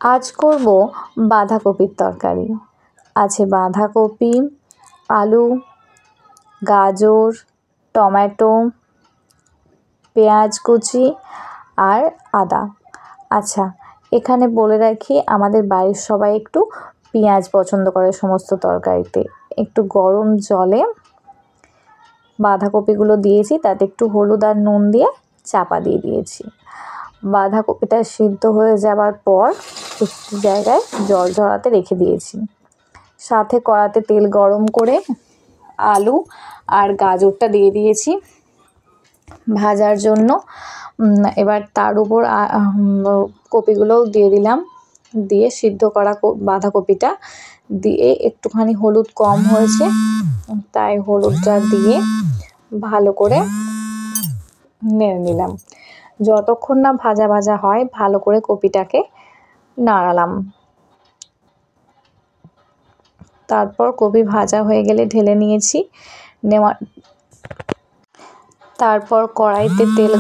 আজ করব বাঁধাকপির তরকারি। আছে বাঁধাকপি, আলু, গাজর, টমেটো, পেঁয়াজ কুচি আর আদা। আচ্ছা, এখানে বলে রাখি আমাদের বাড়ির সবাই একটু পেঁয়াজ পছন্দ করে সমস্ত তরকারিতে। একটু গরম জলে বাঁধাকপিগুলো দিয়েছি, তাতে একটু হলুদ আর নুন দিয়ে চাপা দিয়ে দিয়েছি। বাঁধাকপিটা সিদ্ধ হয়ে যাবার পর একটি জায়গায় জল ঝরাতে রেখে দিয়েছি। সাথে কড়াতে তেল গরম করে আলু আর গাজরটা দিয়ে দিয়েছি ভাজার জন্য। এবার তার উপর কপিগুলোও দিয়ে দিলাম, দিয়ে সিদ্ধ করা বাঁধাকপিটা দিয়ে একটুখানি হলুদ কম হয়েছে তাই হলুদটা দিয়ে ভালো করে নেড়ে নিলাম। যতক্ষণ না ভাজা ভাজা হয় ভালো করে কপিটাকে নাড়ালাম। তারপর কপি ভাজা হয়ে গেলে ঢেলে নিয়েছি। তারপর কড়াইতে তেল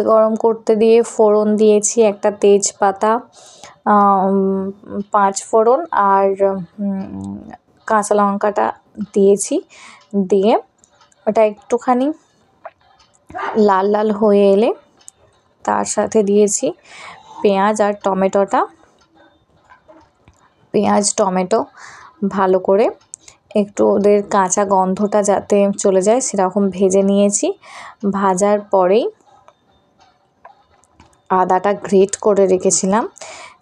গরম করতে দিয়ে ফোড়ন দিয়েছি, একটা তেজপাতা, 5 ফোড়ন আর কাঁচা লঙ্কাটা দিয়েছি। দিয়ে ওটা একটুখানি লাল লাল হয়ে এলে তার সাথে দিয়েছি পেঁয়াজ আর টমেটো ভালো করে একটু ওদের কাঁচা গন্ধটা যাতে চলে যায় সেরকম ভেজে নিয়েছি। ভাজার পরেই আদাটা গ্রেট করে রেখেছিলাম,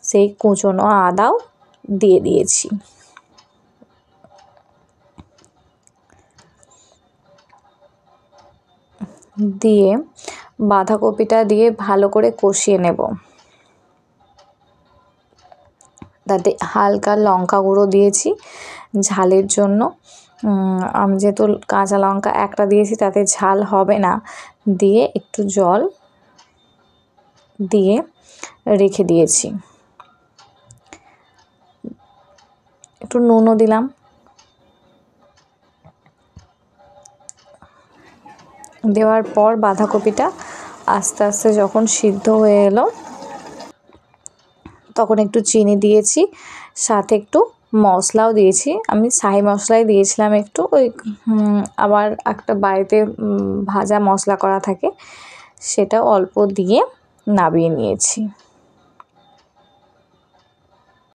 সেই কুচনো আদাও দিয়ে দিয়েছি। দিয়ে বাঁধাকপিটা দিয়ে ভালো করে কষিয়ে নেব। তাতে হালকা লঙ্কা গুঁড়ো দিয়েছি ঝালের জন্য। আমি যেহেতু কাঁচা লঙ্কা একটা দিয়েছি তাতে ঝাল হবে না, দিয়ে একটু জল দিয়ে রেখে দিয়েছি। একটু নুনও দিলাম। দেওয়ার পর বাঁধাকপিটা আস্তে আস্তে যখন সিদ্ধ হয়ে এলো তখন একটু চিনি দিয়েছি, সাথে একটু মশলাও দিয়েছি। আমি শাহি মশলাই দিয়েছিলাম একটু, ওই আবার একটা বাড়িতে ভাজা মশলা করা থাকে সেটা অল্প দিয়ে নামিয়ে নিয়েছি।